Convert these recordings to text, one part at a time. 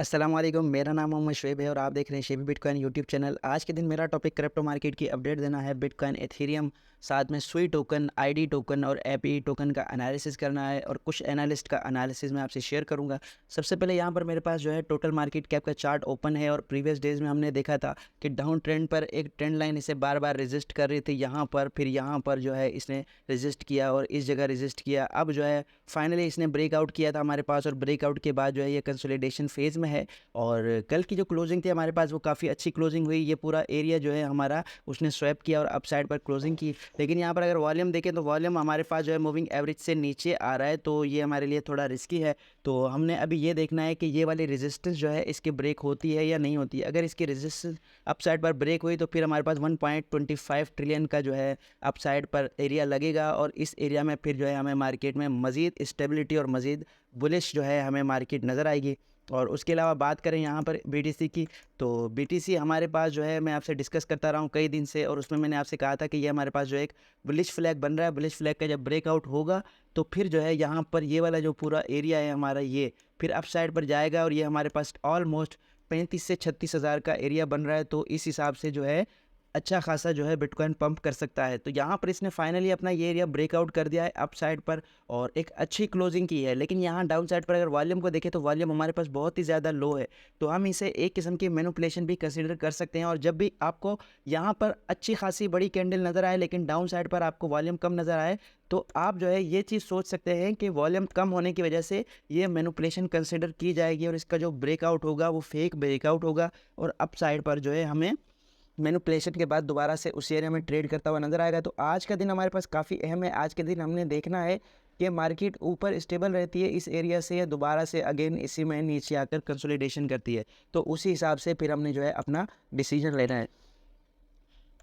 अस्सलाम वालेकुम, मेरा नाम मोहम्मद शुएब है और आप देख रहे हैं शेबी बिटकॉइन यूट्यूब चैनल। आज के दिन मेरा टॉपिक क्रिप्टो मार्केट की अपडेट देना है। बिटकॉइन, एथेरियम, साथ में सुई टोकन, आईडी टोकन और एपी टोकन का एनालिसिस करना है और कुछ एनालिस्ट का एनालिसिस मैं आपसे शेयर करूंगा। सबसे पहले यहाँ पर मेरे पास जो है टोटल मार्केट कैप का चार्ट ओपन है और प्रीवियस डेज में हमने देखा था कि डाउन ट्रेंड पर एक ट्रेंड लाइन इसे बार बार रेजिस्ट कर रही थी। यहाँ पर फिर यहाँ पर जो है इसने रेजिस्ट किया और इस जगह रेजिस्ट किया। अब जो है फाइनली इसने ब्रेकआउट किया था हमारे पास और ब्रेकआउट के बाद जो है ये कंसोलिडेशन फेज़ में है। और कल की जो क्लोजिंग थी हमारे पास वो काफ़ी अच्छी क्लोजिंग हुई। ये पूरा एरिया जो है हमारा उसने स्वैप किया और अपसाइड पर क्लोजिंग की। लेकिन यहाँ पर अगर वॉल्यूम देखें तो वॉल्यूम हमारे पास जो है मूविंग एवरेज से नीचे आ रहा है, तो ये हमारे लिए थोड़ा रिस्की है। तो हमने अभी ये देखना है कि ये वाली रेजिस्टेंस जो है इसकी ब्रेक होती है या नहीं होती है। अगर इसकी रेजिस्टेंस अपसाइड पर ब्रेक हुई तो फिर हमारे पास 1.25 ट्रिलियन का जो है अपसाइड पर एरिया लगेगा और इस एरिया में फिर जो है हमें मार्केट में मज़ीद स्टेबिलिटी और मज़ीद बुलिश जो है हमें मार्केट नज़र आएगी। और उसके अलावा बात करें यहाँ पर बीटीसी की, तो बीटीसी हमारे पास जो है मैं आपसे डिस्कस करता रहा हूँ कई दिन से और उसमें मैंने आपसे कहा था कि ये हमारे पास जो एक बुलिश फ्लैग बन रहा है। बुलिश फ्लैग का जब ब्रेकआउट होगा तो फिर जो है यहाँ पर ये वाला जो पूरा एरिया है हमारा ये फिर अप साइड पर जाएगा और ये हमारे पास ऑलमोस्ट 35 से 36 हज़ार का एरिया बन रहा है। तो इस हिसाब से जो है अच्छा खासा जो है बिटकॉइन पंप कर सकता है। तो यहाँ पर इसने फाइनली अपना ये एरिया ब्रेकआउट कर दिया है अप साइड पर और एक अच्छी क्लोजिंग की है। लेकिन यहाँ डाउन साइड पर अगर वॉल्यूम को देखें तो वॉल्यूम हमारे पास बहुत ही ज़्यादा लो है, तो हम इसे एक किस्म की मैनिपुलेशन भी कंसीडर कर सकते हैं। और जब भी आपको यहाँ पर अच्छी खासी बड़ी कैंडल नज़र आए लेकिन डाउन साइड पर आपको वॉल्यूम कम नज़र आए तो आप जो है ये चीज़ सोच सकते हैं कि वॉल्यूम कम होने की वजह से ये मैनिपुलेशन कंसीडर की जाएगी और इसका जो ब्रेकआउट होगा वो फेक ब्रेकआउट होगा और अप साइड पर जो है हमें मैनिपुलेशन के बाद दोबारा से उस एरिया में ट्रेड करता हुआ नज़र आएगा। तो आज का दिन हमारे पास काफ़ी अहम है। आज के दिन हमने देखना है कि मार्केट ऊपर स्टेबल रहती है इस एरिया से या दोबारा से अगेन इसी में नीचे आकर कंसोलिडेशन करती है। तो उसी हिसाब से फिर हमने जो है अपना डिसीजन लेना है।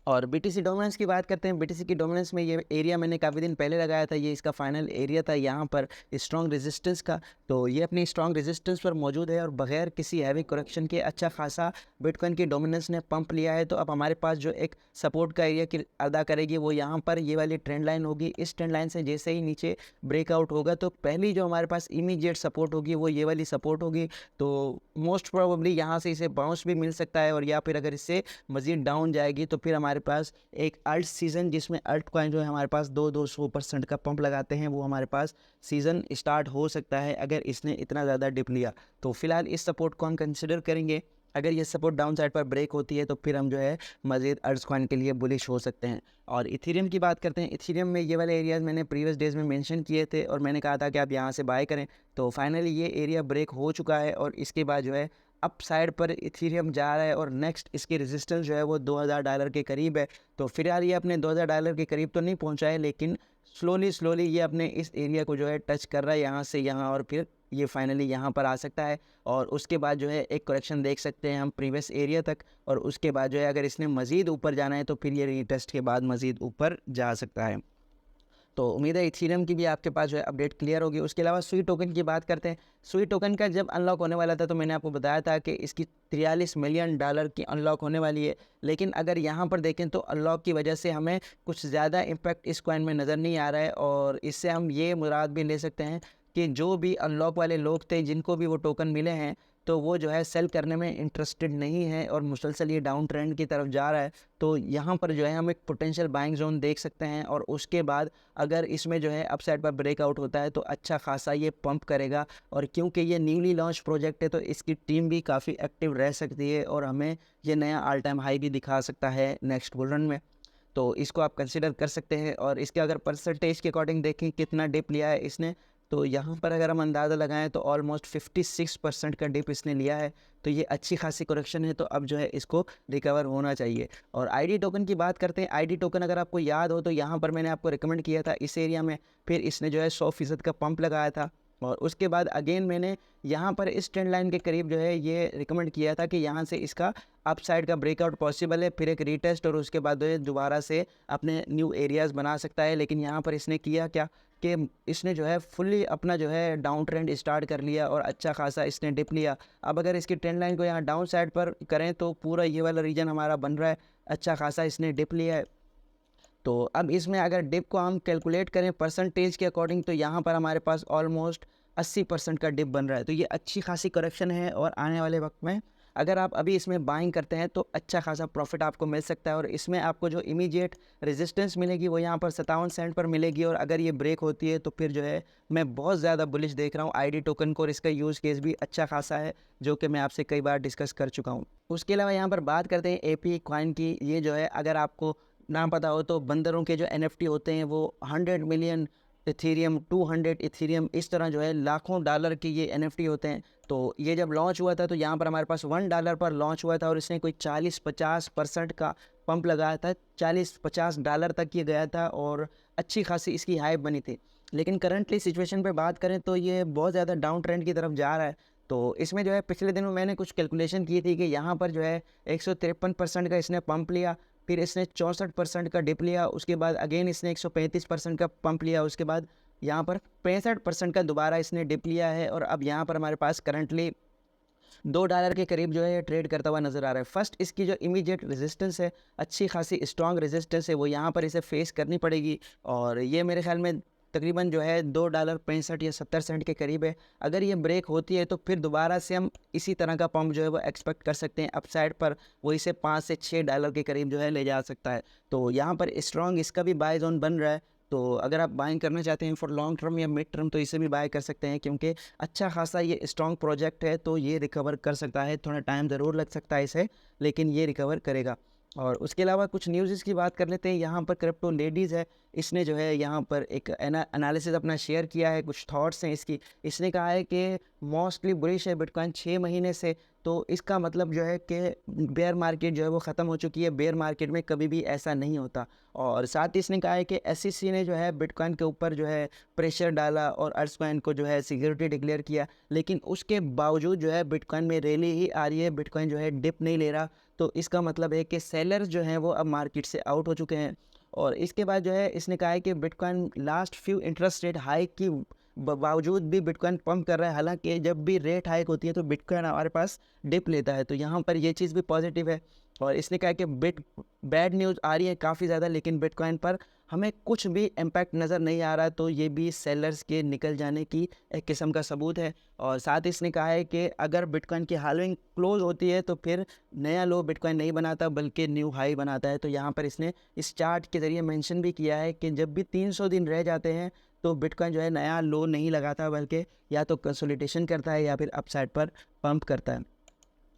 और बीटीसी डोमिनेंस की बात करते हैं। बीटीसी की डोमिनेंस में ये एरिया मैंने काफ़ी दिन पहले लगाया था, ये इसका फाइनल एरिया था यहाँ पर स्ट्रॉन्ग रेजिस्टेंस का। तो ये अपनी स्ट्रॉन्ग रेजिस्टेंस पर मौजूद है और बगैर किसी हैवी करेक्शन के अच्छा खासा बिटकॉइन की डोमिनेंस ने पंप लिया है। तो अब हमारे पास जो एक सपोर्ट का एरिया की अदा करेगी वो यहाँ पर ये वाली ट्रेंड लाइन होगी। इस ट्रेंड लाइन से जैसे ही नीचे ब्रेकआउट होगा तो पहली जो हमारे पास इमीडिएट सपोर्ट होगी वो ये वाली सपोर्ट होगी। तो मोस्ट प्रोबेबली यहाँ से इसे बाउंस भी मिल सकता है और या फिर अगर इससे मज़ीद डाउन जाएगी तो फिर हमारे पास एक अल्ट सीज़न जिसमें अल्ट कॉइन जो है हमारे पास 200% का पंप लगाते हैं वो हमारे पास सीज़न स्टार्ट हो सकता है अगर इसने इतना ज़्यादा डिप लिया। तो फिलहाल इस सपोर्ट को हम कंसिडर करेंगे। अगर ये सपोर्ट डाउन साइड पर ब्रेक होती है तो फिर हम जो है मज़ीद अल्ट कॉइन के लिए बुलिश हो सकते हैं। और इथेरियम की बात करते हैं। इथेरियम में ये वाले एरियाज़ मैंने प्रीवियस डेज में मेंशन किए थे और मैंने कहा था कि आप यहाँ से बाय करें। तो फाइनली ये एरिया ब्रेक हो चुका है और इसके बाद जो है अप साइड पर इथेरियम जा रहा है और नेक्स्ट इसकी रेजिस्टेंस जो है वो $2000 के करीब है। तो फिलहाल ये अपने $2000 के करीब तो नहीं पहुंचा है लेकिन स्लोली ये अपने इस एरिया को जो है टच कर रहा है यहाँ से यहाँ और फिर ये फाइनली यहाँ पर आ सकता है और उसके बाद जो है एक करेक्शन देख सकते हैं हम प्रीवियस एरिया तक। और उसके बाद जो है अगर इसने मज़ीद ऊपर जाना है तो फिर ये रीटेस्ट के बाद मज़ीद ऊपर जा सकता है। तो उम्मीद है इथेरियम की भी आपके पास जो है अपडेट क्लियर होगी। उसके अलावा सुई टोकन की बात करते हैं। सुई टोकन का जब अनलॉक होने वाला था तो मैंने आपको बताया था कि इसकी $43 मिलियन की अनलॉक होने वाली है। लेकिन अगर यहाँ पर देखें तो अनलॉक की वजह से हमें कुछ ज़्यादा इम्पैक्ट इस कॉइन में नज़र नहीं आ रहा है और इससे हम ये मुराद भी ले सकते हैं कि जो भी अनलॉक वाले लोग थे जिनको भी वो टोकन मिले हैं तो वो जो है सेल करने में इंटरेस्टेड नहीं है और मुसलसल ये डाउन ट्रेंड की तरफ जा रहा है। तो यहाँ पर जो है हम एक पोटेंशियल बाइंग जोन देख सकते हैं और उसके बाद अगर इसमें जो है अपसाइड पर ब्रेकआउट होता है तो अच्छा खासा ये पंप करेगा। और क्योंकि ये न्यूली लॉन्च प्रोजेक्ट है तो इसकी टीम भी काफ़ी एक्टिव रह सकती है और हमें ये नया ऑल टाइम हाई भी दिखा सकता है नेक्स्ट बुल रन में। तो इसको आप कंसिडर कर सकते हैं। और इसके अगर परसेंटेज के अकॉर्डिंग देखें कितना डिप लिया है इसने, तो यहाँ पर अगर हम अंदाज़ा लगाएं तो ऑलमोस्ट 56% का डिप इसने लिया है। तो ये अच्छी खासी करेक्शन है, तो अब जो है इसको रिकवर होना चाहिए। और आईडी टोकन की बात करते हैं। आईडी टोकन अगर आपको याद हो तो यहाँ पर मैंने आपको रिकमेंड किया था इस एरिया में, फिर इसने जो है 100% का पंप लगाया था और उसके बाद अगेन मैंने यहाँ पर इस ट्रेंड लाइन के करीब जो है ये रिकमेंड किया था कि यहाँ से इसका अपसाइड का ब्रेकआउट पॉसिबल है, फिर एक रीटेस्ट और उसके बाद जो है दोबारा से अपने न्यू एरियाज़ बना सकता है। लेकिन यहाँ पर इसने किया क्या कि इसने जो है फुल्ली अपना जो है डाउन ट्रेंड स्टार्ट कर लिया और अच्छा खासा इसने डिप लिया। अब अगर इसकी ट्रेंड लाइन को यहाँ डाउन साइड पर करें तो पूरा ये वाला रीजन हमारा बन रहा है, अच्छा खासा इसने डिप लिया है। तो अब इसमें अगर डिप को हम कैलकुलेट करें परसेंटेज के अकॉर्डिंग तो यहाँ पर हमारे पास ऑलमोस्ट 80% का डिप बन रहा है। तो ये अच्छी खासी करेक्शन है और आने वाले वक्त में अगर आप अभी इसमें बाइंग करते हैं तो अच्छा खासा प्रॉफिट आपको मिल सकता है। और इसमें आपको जो इमीडिएट रेजिस्टेंस मिलेगी वो यहाँ पर 57 सेंट पर मिलेगी, और अगर ये ब्रेक होती है तो फिर जो है मैं बहुत ज़्यादा बुलिश देख रहा हूँ आईडी टोकन को, और इसका यूज़ केस भी अच्छा खासा है जो कि मैं आपसे कई बार डिस्कस कर चुका हूँ। उसके अलावा यहाँ पर बात करते हैं एपी कॉइन की। ये जो है अगर आपको ना पता हो तो बंदरों के जो NFT होते हैं वो 100 मिलियन इथेरियम, 200 इथेरियम, इस तरह जो है लाखों डॉलर के ये NFT होते हैं। तो ये जब लॉन्च हुआ था तो यहाँ पर हमारे पास $1 पर लॉन्च हुआ था, और इसने कोई 40-50% का पंप लगाया था, $40-50 तक ये गया था और अच्छी खासी इसकी हाइप बनी थी। लेकिन करंटली सिचुएशन पे बात करें तो ये बहुत ज़्यादा डाउन ट्रेंड की तरफ जा रहा है। तो इसमें जो है पिछले दिनों मैंने कुछ कैलकुलेशन की थी कि यहाँ पर जो है 153% का इसने पंप लिया, फिर इसने 64% का डिप लिया, उसके बाद अगेन इसने 135% का पंप लिया, उसके बाद यहाँ पर 65% का दोबारा इसने डिप लिया है, और अब यहाँ पर हमारे पास करंटली $2 के करीब जो है ये ट्रेड करता हुआ नज़र आ रहा है। फर्स्ट इसकी जो इमीडिएट रेजिस्टेंस है, अच्छी खासी स्ट्रॉन्ग रेजिस्टेंस है, वो यहाँ पर इसे फेस करनी पड़ेगी, और ये मेरे ख्याल में तकरीबन जो है $2.65 या 70 सेंट के करीब है। अगर ये ब्रेक होती है तो फिर दोबारा से हम इसी तरह का पंप जो है वो एक्सपेक्ट कर सकते हैं अपसाइड पर, वो इसे $5 से $6 के करीब जो है ले जा सकता है। तो यहाँ पर स्ट्रॉन्ग इसका भी बाय जोन बन रहा है। तो अगर आप बाइंग करना चाहते हैं फॉर लॉन्ग टर्म या मिड टर्म तो इसे भी बाय कर सकते हैं, क्योंकि अच्छा खासा ये स्ट्रॉन्ग प्रोजेक्ट है, तो ये रिकवर कर सकता है। थोड़ा टाइम ज़रूर लग सकता है इसे, लेकिन ये रिकवर करेगा। और उसके अलावा कुछ न्यूज़ की बात कर लेते हैं। यहाँ पर क्रिप्टो लेडीज़ है, इसने जो है यहाँ पर एक एनालिसिस अपना शेयर किया है, कुछ थॉट्स हैं इसकी। इसने कहा है कि मोस्टली बुलिश है बिटकॉइन 6 महीने से, तो इसका मतलब जो है कि बेयर मार्केट जो है वो ख़त्म हो चुकी है। बेयर मार्केट में कभी भी ऐसा नहीं होता। और साथ ही इसने कहा है कि SEC ने जो है बिटकॉइन के ऊपर जो है प्रेशर डाला और अर्ट्सकॉइन को जो है सिक्योरिटी डिक्लेयर किया, लेकिन उसके बावजूद जो है बिटकॉइन में रैली ही आ रही है, बिटकॉइन जो है डिप नहीं ले रहा। तो इसका मतलब है कि सेलर्स जो हैं वो अब मार्केट से आउट हो चुके हैं। और इसके बाद जो है इसने कहा है कि bitcoin last few interest rate hike की बावजूद भी बिटकॉइन पंप कर रहा है। हालांकि जब भी रेट हाइक होती है तो बिटकॉइन हमारे पास डिप लेता है, तो यहाँ पर ये चीज़ भी पॉजिटिव है। और इसने कहा कि बैड न्यूज़ आ रही है काफ़ी ज़्यादा, लेकिन बिटकॉइन पर हमें कुछ भी इम्पैक्ट नज़र नहीं आ रहा, तो ये भी सेलर्स के निकल जाने की एक किस्म का सबूत है। और साथ ही इसने कहा है कि अगर बिटकॉइन की हाल्विंग क्लोज होती है तो फिर नया लो बिटकॉइन नहीं बनाता बल्कि न्यू हाई बनाता है। तो यहाँ पर इसने इस चार्ट के ज़रिए मेंशन भी किया है कि जब भी 300 दिन रह जाते हैं तो बिटकॉइन जो है नया लो नहीं लगाता, बल्कि या तो कंसोलिडेशन करता है या फिर अपसाइड पर पंप करता है।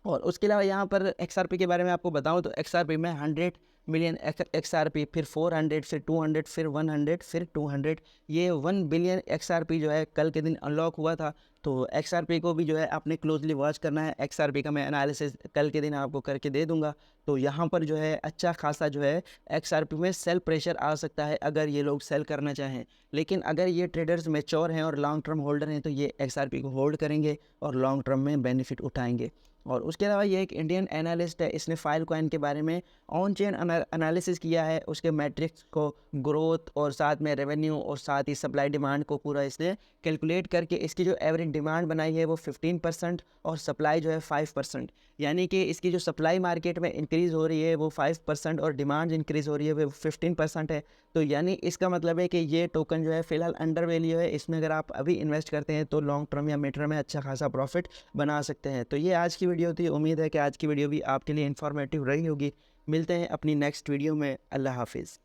और उसके अलावा यहाँ पर XRP के बारे में आपको बताऊँ तो XRP में 100 मिलियन XRP, फिर 400, फिर 200, फिर 100, फिर 200, ये 1 बिलियन XRP जो है कल के दिन अनलॉक हुआ था। तो XRP को भी जो है आपने क्लोजली वॉच करना है। XRP का मैं एनालिसिस कल के दिन आपको करके दे दूंगा। तो यहाँ पर जो है अच्छा खासा जो है XRP में सेल प्रेशर आ सकता है अगर ये लोग सेल करना चाहें। लेकिन अगर ये ट्रेडर्स मैच्योर हैं और लॉन्ग टर्म होल्डर हैं तो ये XRP को होल्ड करेंगे और लॉन्ग टर्म में बेनिफिट उठाएंगे। और उसके अलावा ये एक इंडियन एनालिस्ट है, इसने फाइलकॉइन के बारे में ऑन चेन एनालिसिस किया है, उसके मैट्रिक्स को, ग्रोथ और साथ में रेवेन्यू और साथ ही सप्लाई डिमांड को पूरा इसने कैलकुलेट करके इसकी जो एवरेज डिमांड बनाई है वो 15% और सप्लाई जो है 5%। यानी कि इसकी जो सप्लाई मार्केट में इंक्रीज़ हो रही है वो 5% और डिमांड इंक्रीज़ हो रही है वो 15% है। तो यानी इसका मतलब है कि ये टोकन जो है फ़िलहाल अंडर वैल्यू है। इसमें अगर आप अभी इन्वेस्ट करते हैं तो लॉन्ग टर्म या मिड टर्म में अच्छा खासा प्रॉफिट बना सकते हैं। तो ये आज की वीडियो थी। उम्मीद है कि आज की वीडियो भी आपके लिए इन्फॉर्मेटिव रही होगी। मिलते हैं अपनी नेक्स्ट वीडियो में। अल्लाह हाफिज़।